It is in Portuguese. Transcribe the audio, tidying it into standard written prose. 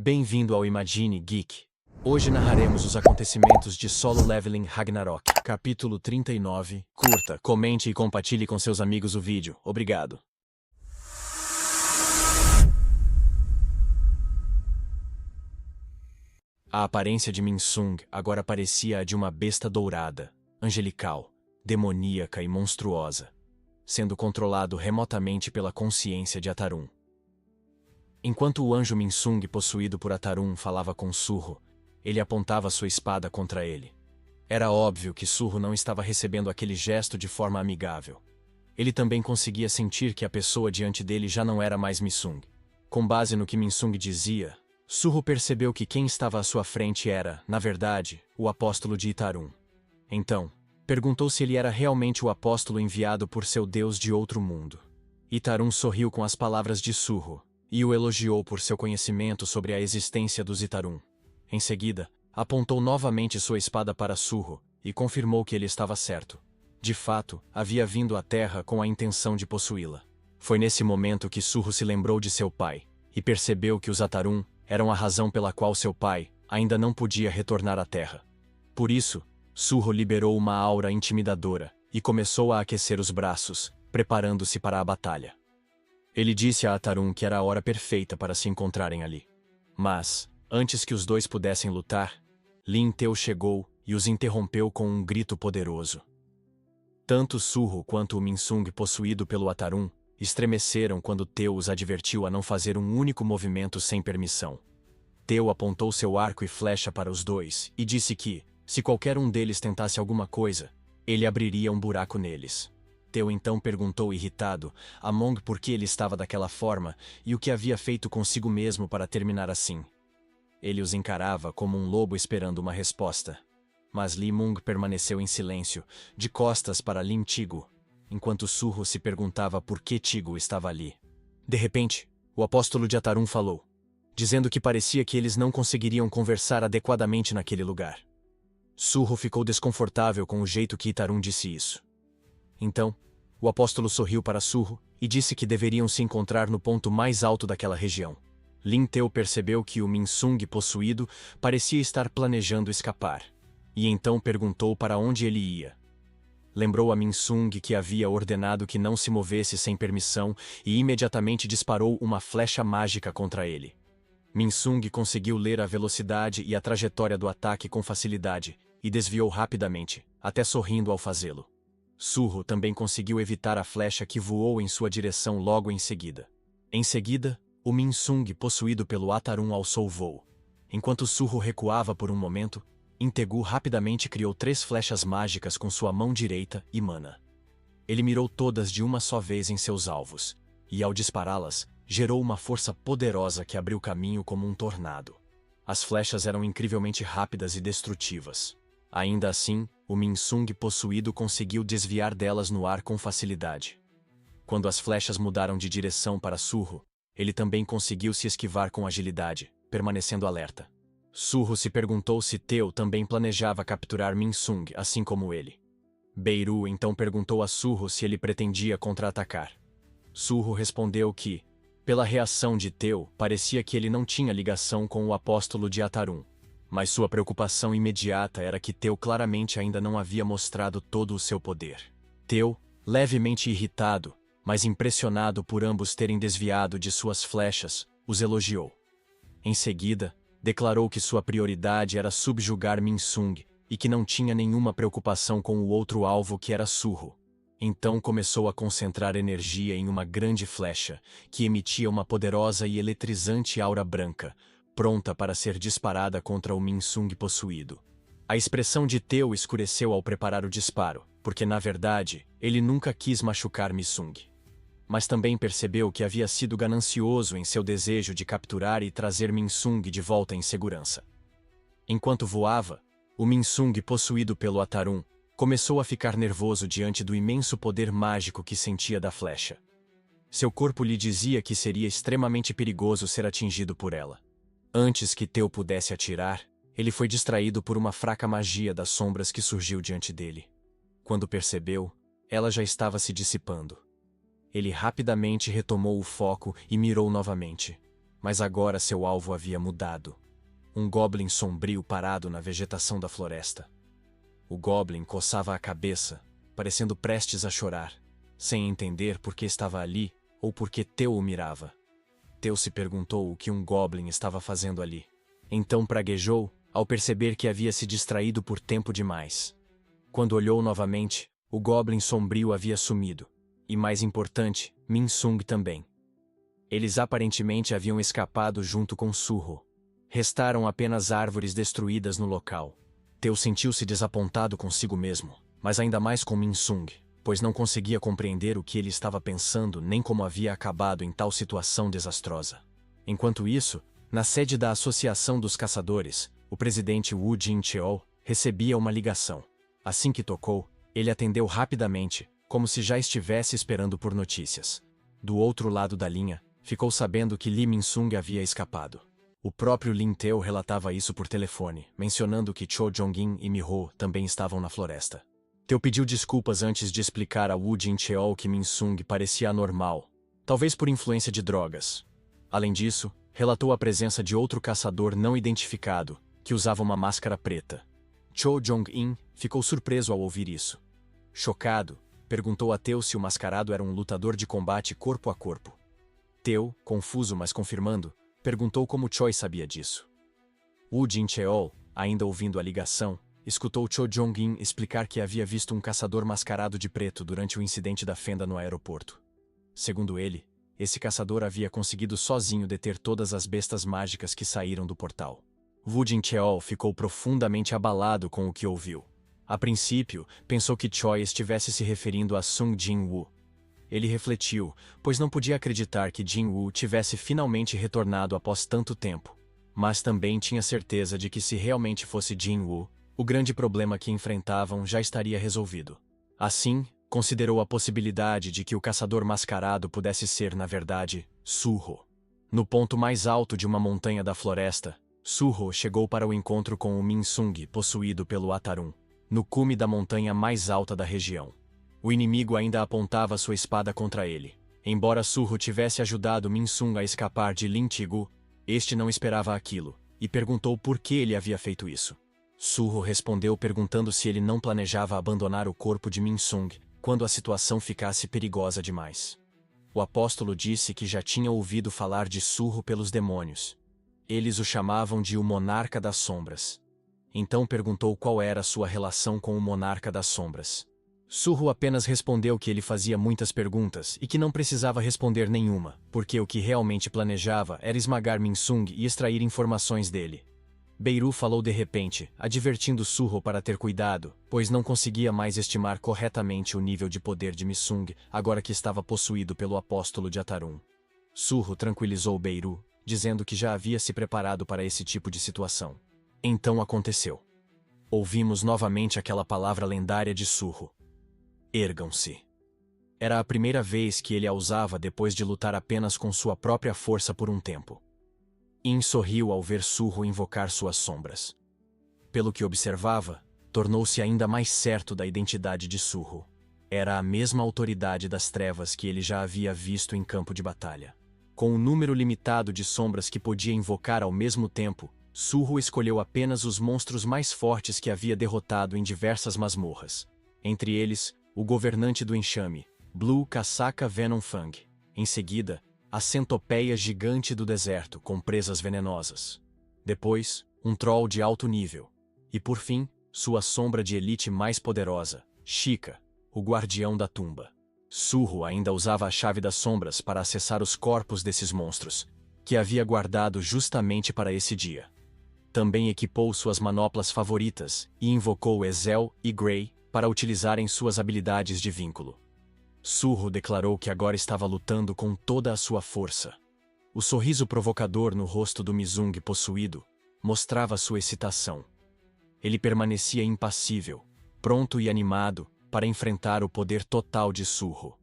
Bem-vindo ao Imagine Geek. Hoje narraremos os acontecimentos de Solo Leveling Ragnarok, capítulo 39. Curta, comente e compartilhe com seus amigos o vídeo. Obrigado. A aparência de Minsung agora parecia a de uma besta dourada, angelical, demoníaca e monstruosa, sendo controlado remotamente pela consciência de Atarun. Enquanto o anjo Minsung, possuído por Atarun, falava com Surro, ele apontava sua espada contra ele. Era óbvio que Surro não estava recebendo aquele gesto de forma amigável. Ele também conseguia sentir que a pessoa diante dele já não era mais Minsung. Com base no que Minsung dizia, Surro percebeu que quem estava à sua frente era, na verdade, o apóstolo de Itarun. Então, perguntou se ele era realmente o apóstolo enviado por seu deus de outro mundo. Itarun sorriu com as palavras de Surro e o elogiou por seu conhecimento sobre a existência dos Itarun. Em seguida, apontou novamente sua espada para Surro e confirmou que ele estava certo. De fato, havia vindo à Terra com a intenção de possuí-la. Foi nesse momento que Surro se lembrou de seu pai e percebeu que os Atarun eram a razão pela qual seu pai ainda não podia retornar à Terra. Por isso, Surro liberou uma aura intimidadora e começou a aquecer os braços, preparando-se para a batalha. Ele disse a Atarun que era a hora perfeita para se encontrarem ali. Mas, antes que os dois pudessem lutar, Lin Teu chegou e os interrompeu com um grito poderoso. Tanto Surro quanto o Minsung, possuído pelo Atarun, estremeceram quando Teu os advertiu a não fazer um único movimento sem permissão. Teu apontou seu arco e flecha para os dois e disse que, se qualquer um deles tentasse alguma coisa, ele abriria um buraco neles. Teu então perguntou irritado a Mong por que ele estava daquela forma e o que havia feito consigo mesmo para terminar assim. Ele os encarava como um lobo esperando uma resposta. Mas Li Mung permaneceu em silêncio, de costas para Lin Tigo, enquanto Surro se perguntava por que Tigo estava ali. De repente, o apóstolo de Atarun falou, dizendo que parecia que eles não conseguiriam conversar adequadamente naquele lugar. Surro ficou desconfortável com o jeito que Itarun disse isso. Então, o apóstolo sorriu para Surro e disse que deveriam se encontrar no ponto mais alto daquela região. Lin Teu percebeu que o Minsung possuído parecia estar planejando escapar, e então perguntou para onde ele ia. Lembrou a Minsung que havia ordenado que não se movesse sem permissão e imediatamente disparou uma flecha mágica contra ele. Minsung conseguiu ler a velocidade e a trajetória do ataque com facilidade e desviou rapidamente, até sorrindo ao fazê-lo. Surro também conseguiu evitar a flecha que voou em sua direção logo em seguida. Em seguida, o Minsung, possuído pelo Atarun, alçou voo. Enquanto Surro recuava por um momento, Integu rapidamente criou 3 flechas mágicas com sua mão direita e mana. Ele mirou todas de uma só vez em seus alvos, e ao dispará-las, gerou uma força poderosa que abriu caminho como um tornado. As flechas eram incrivelmente rápidas e destrutivas. Ainda assim, o Minsung possuído conseguiu desviar delas no ar com facilidade. Quando as flechas mudaram de direção para Surro, ele também conseguiu se esquivar com agilidade, permanecendo alerta. Surro se perguntou se Teu também planejava capturar Minsung, assim como ele. Beiru então perguntou a Surro se ele pretendia contra-atacar. Surro respondeu que, pela reação de Teu, parecia que ele não tinha ligação com o apóstolo de Atarun. Mas sua preocupação imediata era que Teu claramente ainda não havia mostrado todo o seu poder. Teu, levemente irritado, mas impressionado por ambos terem desviado de suas flechas, os elogiou. Em seguida, declarou que sua prioridade era subjugar Minsung e que não tinha nenhuma preocupação com o outro alvo que era Surro. Então começou a concentrar energia em uma grande flecha, que emitia uma poderosa e eletrizante aura branca, pronta para ser disparada contra o Minsung possuído. A expressão de Teu escureceu ao preparar o disparo, porque na verdade, ele nunca quis machucar Minsung. Mas também percebeu que havia sido ganancioso em seu desejo de capturar e trazer Minsung de volta em segurança. Enquanto voava, o Minsung possuído pelo Atarun começou a ficar nervoso diante do imenso poder mágico que sentia da flecha. Seu corpo lhe dizia que seria extremamente perigoso ser atingido por ela. Antes que Teu pudesse atirar, ele foi distraído por uma fraca magia das sombras que surgiu diante dele. Quando percebeu, ela já estava se dissipando. Ele rapidamente retomou o foco e mirou novamente. Mas agora seu alvo havia mudado. Um goblin sombrio parado na vegetação da floresta. O goblin coçava a cabeça, parecendo prestes a chorar, sem entender por que estava ali ou por que Theo o mirava. Theo se perguntou o que um goblin estava fazendo ali. Então praguejou, ao perceber que havia se distraído por tempo demais. Quando olhou novamente, o goblin sombrio havia sumido. E mais importante, Minsung também. Eles aparentemente haviam escapado junto com Surro. Restaram apenas árvores destruídas no local. Theo sentiu-se desapontado consigo mesmo, mas ainda mais com Minsung, pois não conseguia compreender o que ele estava pensando nem como havia acabado em tal situação desastrosa. Enquanto isso, na sede da Associação dos Caçadores, o presidente Wu Jin-cheol recebia uma ligação. Assim que tocou, ele atendeu rapidamente, como se já estivesse esperando por notícias. Do outro lado da linha, ficou sabendo que Li Minsung havia escapado. O próprio Lin Theo relatava isso por telefone, mencionando que Cho Jong-in e Mi-ho também estavam na floresta. Theo pediu desculpas antes de explicar a Wu Jin-cheol que Minsung parecia anormal, talvez por influência de drogas. Além disso, relatou a presença de outro caçador não identificado, que usava uma máscara preta. Cho Jong-in ficou surpreso ao ouvir isso. Chocado, perguntou a Theo se o mascarado era um lutador de combate corpo a corpo. Theo, confuso mas confirmando, perguntou como Choi sabia disso. Wu Jin-cheol, ainda ouvindo a ligação, escutou Cho Jong-in explicar que havia visto um caçador mascarado de preto durante o incidente da fenda no aeroporto. Segundo ele, esse caçador havia conseguido sozinho deter todas as bestas mágicas que saíram do portal. Wu Jin-cheol ficou profundamente abalado com o que ouviu. A princípio, pensou que Choi estivesse se referindo a Sung Jin-woo. Ele refletiu, pois não podia acreditar que Jin-woo tivesse finalmente retornado após tanto tempo. Mas também tinha certeza de que se realmente fosse Jin-woo, o grande problema que enfrentavam já estaria resolvido. Assim, considerou a possibilidade de que o caçador mascarado pudesse ser, na verdade, Surro. No ponto mais alto de uma montanha da floresta, Surro chegou para o encontro com o Minsung possuído pelo Atarun, no cume da montanha mais alta da região. O inimigo ainda apontava sua espada contra ele. Embora Surro tivesse ajudado Minsung a escapar de Lin Tigu, este não esperava aquilo, e perguntou por que ele havia feito isso. Surro respondeu perguntando se ele não planejava abandonar o corpo de Minsung quando a situação ficasse perigosa demais. O apóstolo disse que já tinha ouvido falar de Surro pelos demônios. Eles o chamavam de o Monarca das Sombras. Então perguntou qual era sua relação com o Monarca das Sombras. Surro apenas respondeu que ele fazia muitas perguntas e que não precisava responder nenhuma, porque o que realmente planejava era esmagar Minsung e extrair informações dele. Beirut falou de repente, advertindo Surro para ter cuidado, pois não conseguia mais estimar corretamente o nível de poder de Minsung, agora que estava possuído pelo apóstolo de Atarun. Surro tranquilizou Beirut, dizendo que já havia se preparado para esse tipo de situação. Então aconteceu. Ouvimos novamente aquela palavra lendária de Surro. Ergam-se. Era a primeira vez que ele a usava depois de lutar apenas com sua própria força por um tempo. In sorriu ao ver Surro invocar suas sombras. Pelo que observava, tornou-se ainda mais certo da identidade de Surro. Era a mesma autoridade das trevas que ele já havia visto em campo de batalha. Com um número limitado de sombras que podia invocar ao mesmo tempo, Surro escolheu apenas os monstros mais fortes que havia derrotado em diversas masmorras. Entre eles, o governante do enxame, Blue Casaca Venom Fang. Em seguida, a centopeia gigante do deserto com presas venenosas. Depois, um troll de alto nível. E por fim, sua sombra de elite mais poderosa, Chica, o guardião da tumba. Surro ainda usava a chave das sombras para acessar os corpos desses monstros, que havia guardado justamente para esse dia. Também equipou suas manoplas favoritas e invocou Ezel e Grey para utilizarem suas habilidades de vínculo. Surro declarou que agora estava lutando com toda a sua força. O sorriso provocador no rosto do Minsung possuído mostrava sua excitação. Ele permanecia impassível, pronto e animado para enfrentar o poder total de Surro.